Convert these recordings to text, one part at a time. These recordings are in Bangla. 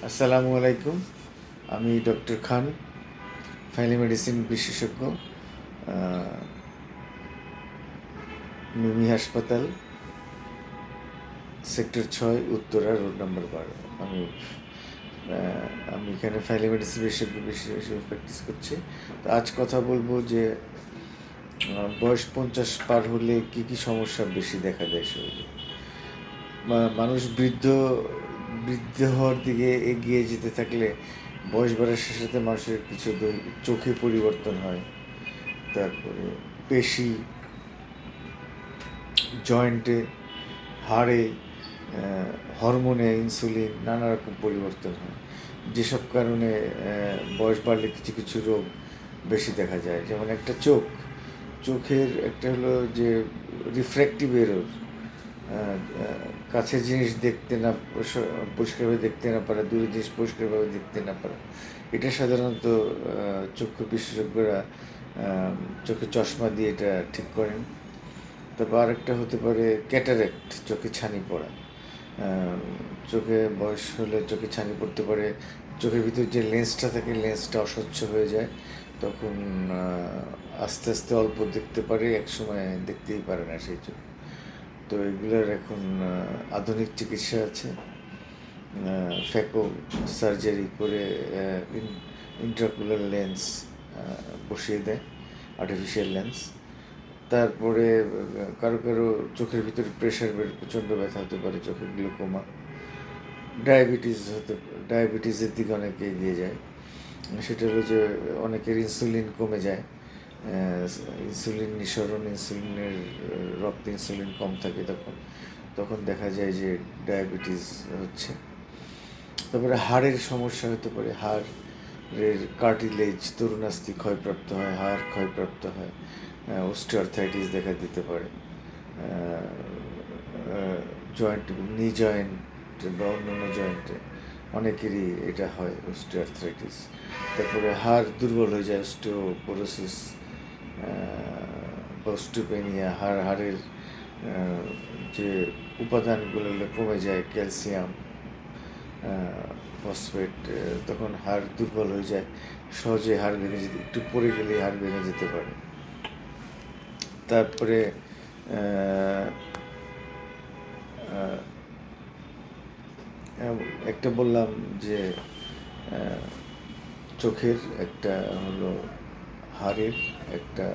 আসসালামু আলাইকুম। আমি ডক্টর খান, ফাইলি মেডিসিন বিশেষজ্ঞ, মিমি হাসপাতাল, সেক্টর 6, উত্তরা, রোড নাম্বার 12। আমি এখানে ফাইলি মেডিসিন বিশেষজ্ঞ হিসেবে প্র্যাকটিস করছি। তো আজ কথা বলবো যে বয়স 50 পার হলে কী কী সমস্যা বেশি দেখা দেয় শরীরে। মানুষ বৃদ্ধ হওয়ার দিকে এগিয়ে যেতে থাকলে বয়স বাড়ার সাথে সাথে মানুষের কিছু চোখে পরিবর্তন হয়, তারপরে পেশি, জয়েন্টে, হাড়ে, হরমোনে, ইনসুলিন, নানা রকম পরিবর্তন হয়, যেসব কারণে বয়স বাড়লে কিছু কিছু রোগ বেশি দেখা যায়। যেমন একটা চোখের একটা হলো যে রিফ্র্যাক্টিভ এরর, কাছের জিনিস দেখতে না, পরিষ্কারভাবে দেখতে না পারা, দূরের জিনিস পরিষ্কারভাবে দেখতে না পারা, এটা সাধারণত চক্ষু বিশেষজ্ঞরা চোখে চশমা দিয়ে এটা ঠিক করেন। তারপর আরেকটা হতে পারে ক্যাটারেক্ট, চোখে ছানি পড়া। চোখে বয়স হলে চোখে ছানি পড়তে পারে, চোখের ভিতর যে লেন্সটা থাকে লেন্সটা অস্বচ্ছ হয়ে যায়, তখন আস্তে আস্তে অল্প দেখতে পারে, একসময় দেখতেই পারে না সেই চোখ। তো এগুলোর এখন আধুনিক চিকিৎসা আছে, ফ্যাকো সার্জারি করে ইন্ট্রাকুলার লেন্স বসিয়ে দেয়, আর্টিফিশিয়াল লেন্স। তারপরে কারো কারো চোখের ভিতরে প্রেশার বেড়ে প্রচণ্ড ব্যথা হতে পারে, চোখের গ্লুকোমা, ডায়াবেটিসের দিকে অনেকে এগিয়ে যায়। সেটা হলো যে অনেকের ইনসুলিন কমে যায়, ইনসুলিন নিঃসরণ, রক্তে ইনসুলিন কম থাকে, তখন দেখা যায় যে ডায়াবেটিস হচ্ছে। তারপরে হাড়ের সমস্যা হতে পারে, হাড়ের কার্টিলেজ, তরুণাস্থি ক্ষয়প্রাপ্ত হয়, হাড় ক্ষয়প্রাপ্ত হয়, অস্টিওআর্থ্রাইটিস দেখা দিতে পারে, জয়েন্ট, নি জয়েন্ট বা অন্যান্য জয়েন্টে অনেকেরই এটা হয়, অস্টিওআর্থ্রাইটিস। তারপরে হাড় দুর্বল হয়ে যায়, অস্টিওপোরোসিস বা অস্টিওপেনিয়া, হাড়ের যে উপাদানগুলো কমে যায়, ক্যালসিয়াম, ফসফেট, তখন হাড় দুর্বল হয়ে যায়, সহজে হাড় ভেঙে যেতে, একটু পড়ে গেলেই হাড় ভেঙে যেতে পারে। তারপরে একটা বললাম যে চোখের, একটা হলো হাড়ের, একটা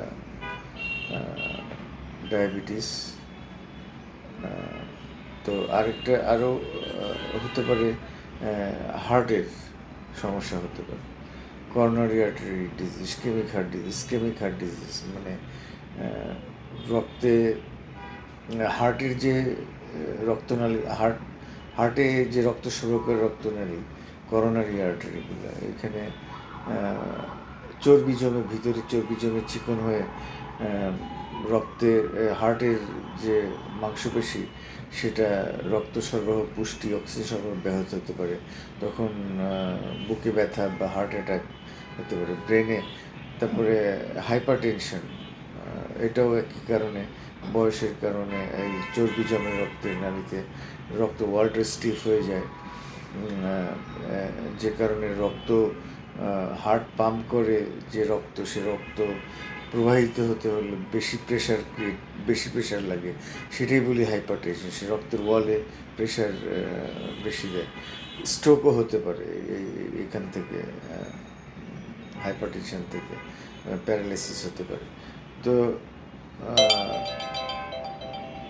ডায়াবেটিস, তো আরেকটা আরও হতে পারে হার্টের সমস্যা হতে পারে, coronary artery disease, ischemic heart disease, মানে রক্তে, হার্টের যে রক্তনালী, হার্টে যে রক্ত সরবরাহ করে রক্তনালী, করোনারি আর্টারিগুলো, এখানে চর্বি জমে, ভিতরে চর্বি জমে চিকন হয়ে রক্তে, হার্টের যে মাংসপেশি সেটা রক্ত সরবরাহ, পুষ্টি, অক্সিজেন সরবরাহ ব্যাহত হতে পারে, তখন বুকে ব্যথা বা হার্ট অ্যাটাক হতে পারে, ব্রেনে। তারপরে হাইপার টেনশন, এটাও একই কারণে, বয়সের কারণে এই চর্বি জমে রক্তের নালীতে, রক্ত ওয়াল্টার স্টিফ হয়ে যায়, যে কারণে হার্ট পাম্প করে যে রক্ত, সে রক্ত প্রবাহিত হতে হলে বেশি প্রেশার লাগে, সেটাই বলি হাইপারটেনশন। সে রক্তের ওয়ালে প্রেশার বেশি দেয়, স্ট্রোকও হতে পারে এখান থেকে, হাইপারটেনশন থেকে প্যারালাইসিস হতে পারে। তো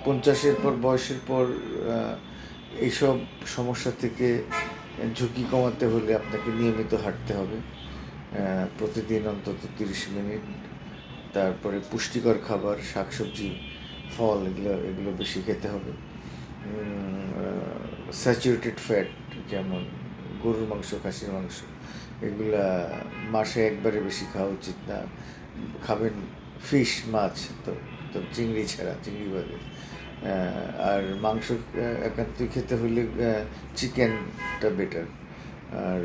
50-এর পর, বয়সের পর এইসব সমস্যা থেকে ঝুঁকি কমাতে হলে আপনাকে নিয়মিত হাঁটতে হবে, প্রতিদিন অন্তত 30 মিনিট। তারপরে পুষ্টিকর খাবার, শাকসবজি, ফল, এগুলো বেশি খেতে হবে। স্যাচুরেটেড ফ্যাট, যেমন গরুর মাংস, খাসির মাংস, এগুলা মাসে একবারে বেশি খাওয়া উচিত না। খাবেন ফিশ, মাছ, তো চিংড়ি ছাড়া, চিংড়ি বাদে। আর মাংস একান্তই খেতে হলে চিকেনটা বেটার। আর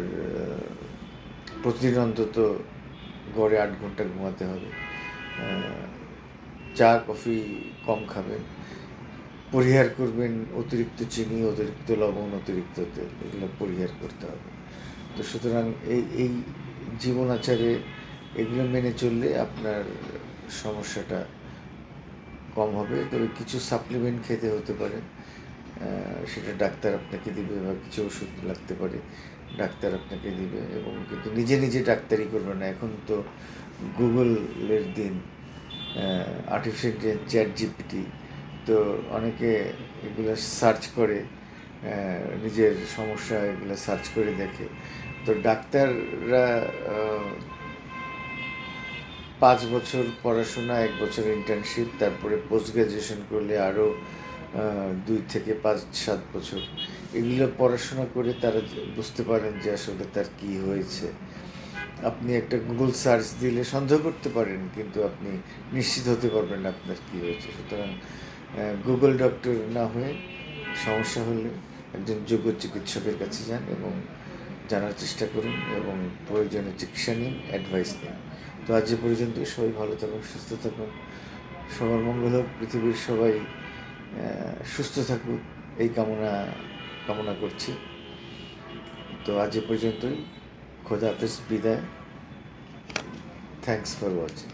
প্রতিদিন অন্তত গড়ে 8 ঘন্টা ঘুমাতে হবে। চা কফি কম খাবেন। পরিহার করবেন অতিরিক্ত চিনি, অতিরিক্ত লবণ, অতিরিক্ত তেল, এগুলো পরিহার করতে হবে। তো সুতরাং এই জীবন আচারে এগুলো মেনে চললে আপনার সমস্যাটা কম হবে। তবে কিছু সাপ্লিমেন্ট খেতে হতে পারে, সেটা ডাক্তার আপনাকে দিবে, বা কিছু ওষুধ লাগতে পারে, ডাক্তার আপনাকে দিবে। এবং কিন্তু নিজে নিজে ডাক্তারি করবে না। এখন তো গুগলের দিন, আর্টিফিশিয়াল চ্যাট জিপিটি, তো অনেকে এগুলো সার্চ করে, নিজের সমস্যা এগুলো সার্চ করে দেখে। তো ডাক্তাররা 5 বছর পড়াশোনা, 1 বছর ইন্টার্নশিপ, তারপরে পোস্ট গ্রাজুয়েশন করলে আরও 2 থেকে 5-7 বছর এগুলো পড়াশোনা করে তারা বুঝতে পারেন যে আসলে তার কী হয়েছে। আপনি একটা গুগল সার্চ দিলে সন্দেহ করতে পারেন, কিন্তু আপনি নিশ্চিত হতে পারবেন না আপনার কী হয়েছে। সুতরাং গুগল ডক্টর না হয়ে সমস্যা হলে একজন যোগ্য চিকিৎসকের কাছে যান এবং জানার চেষ্টা করুন এবং প্রয়োজনে চিকিৎসা নিন, অ্যাডভাইস নিন। তো আজ এ পর্যন্তই। সবাই ভালো থাকুন, সুস্থ থাকুন, সবার মঙ্গল হোক, পৃথিবীর সবাই সুস্থ থাকুক, এই কামনা করছি। তো আজ এ পর্যন্তই। খোদা হাফেজ, বিদায়। Thanks for watching.